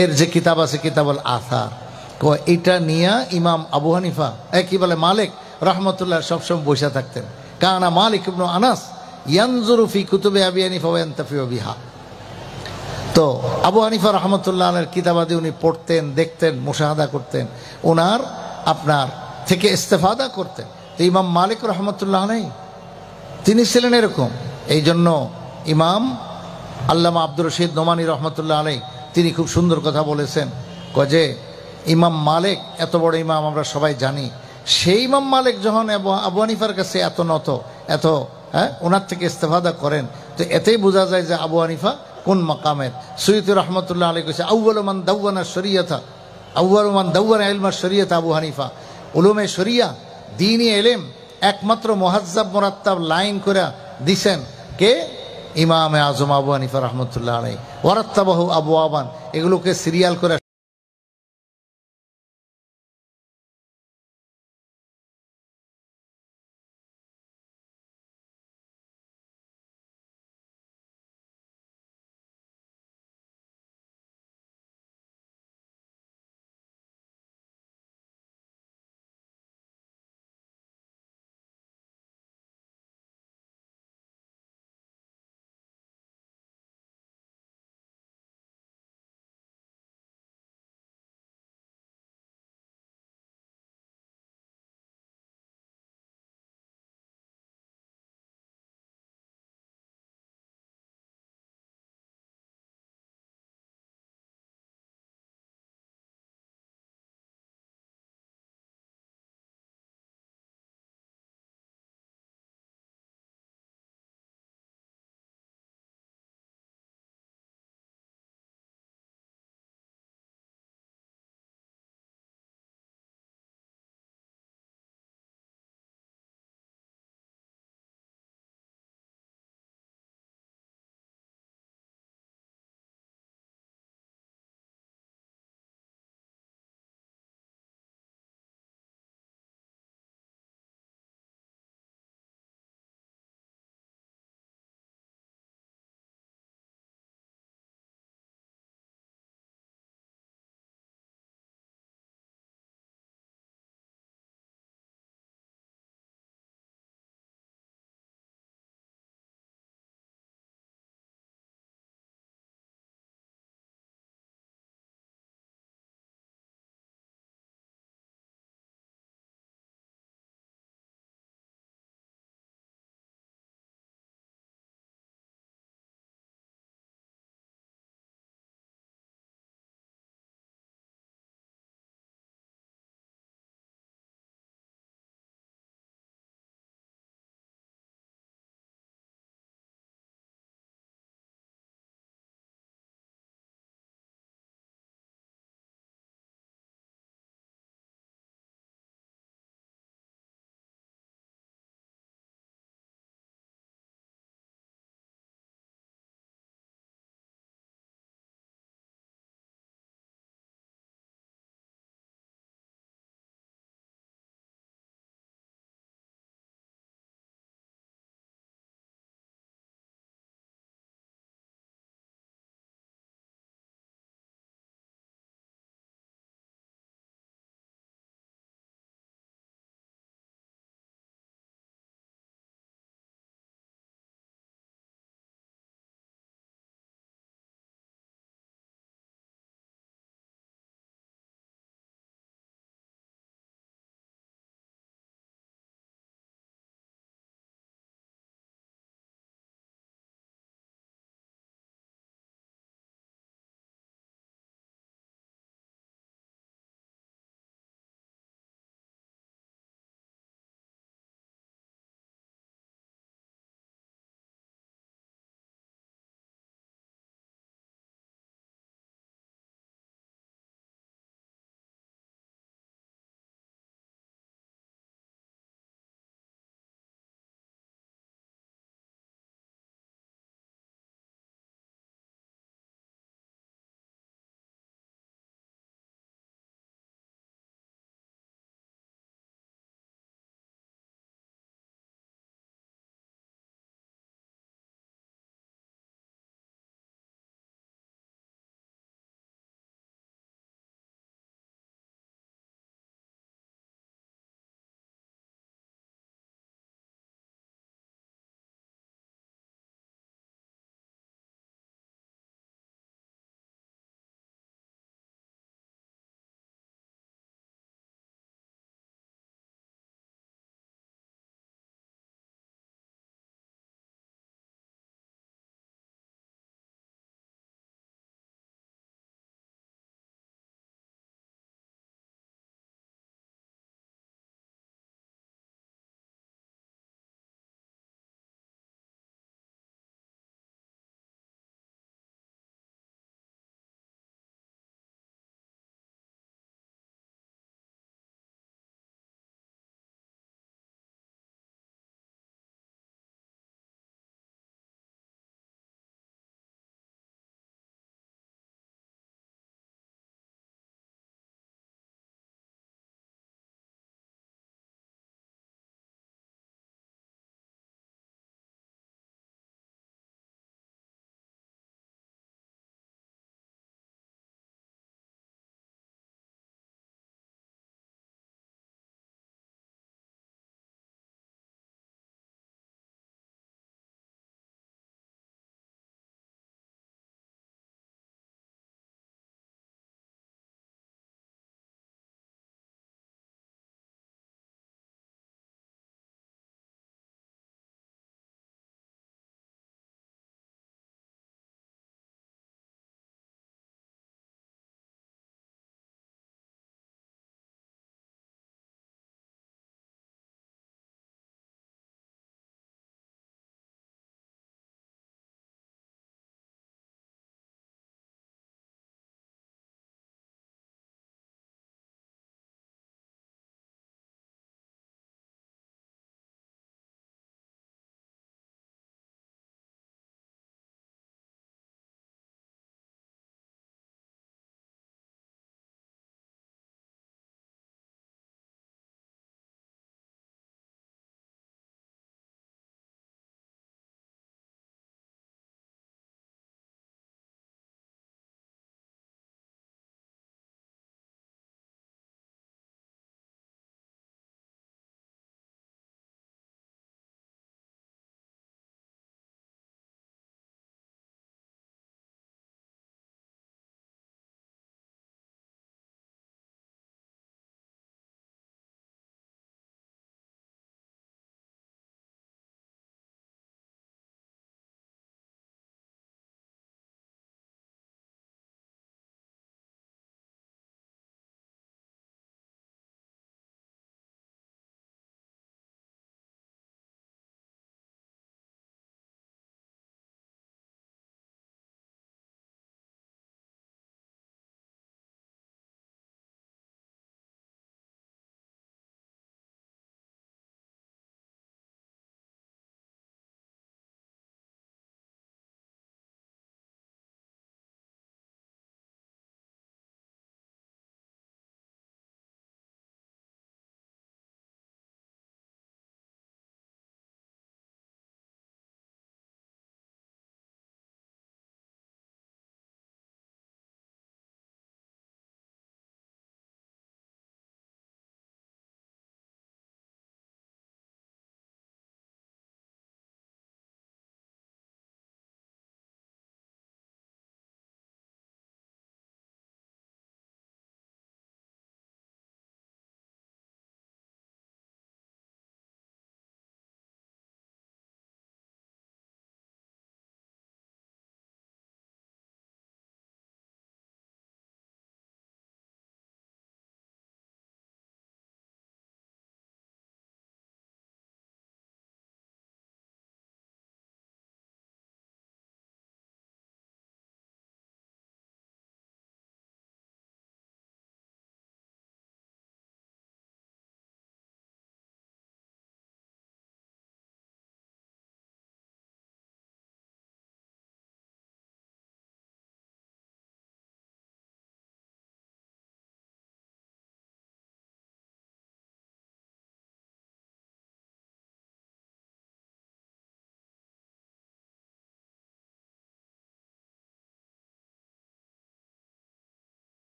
এর যে কিতাব আছে কিতাবুল আসার, এটা নিয়ে ইমাম আবু হানিফা কি বলে মালিক রহমতুল্লাহ সবসময় বসে থাকতেন। কানা মালিক ইবনে আনাস ইয়ানজুরু ফি কুতুবে আবি হানিফা ওয়া ইয়ানতাফিউ বিহা। তো আবু হানিফা রহমতুল্লাহ আলাইহির কিতাবাদি উনি পড়তেন, দেখতেন, মুশাহাদা করতেন, ওনার আপনার থেকে ইস্তেফাদা করতেন। তো ইমাম মালিক রহমতুল্লাহ আলাইহি তিনি ছিলেন এরকম। এই জন্য ইমাম আল্লামা আব্দুর রশিদ নোমানী রহমতুল্লাহ আলাইহি তিনি খুব সুন্দর কথা বলেছেন, যে ইমাম মালিক এত বড় ইমাম আমরা সবাই জানি, সেই ইমাম মালিক যখন আবু হানিফার কাছে এত নত, এত ওনার থেকে ইস্তেফাদা করেন, তো এতেই বোঝা যায় যে আবু হানিফা কোন মাকামের। সুয়ুতি রহমতুল্লাহ আলাইহি কইছে আউয়ালু মান দাওয়ানা শরিয়াতা, আউয়ালু মান দাওয়ানা ইলমা শরিয়াতা আবু হানিফা। উলুমে শরিয়া, দ্বীনি ইলম একমাত্র মুহাজ্জাব মুরাত্তাব লাইন করে দিছেন কে? ইমামে আজম আবু হানিফা রহমতুল্লাহ আলাইহি। ওয়ারাত্তাবাহু আবওয়াবান, এগুলোকে সিরিয়াল করে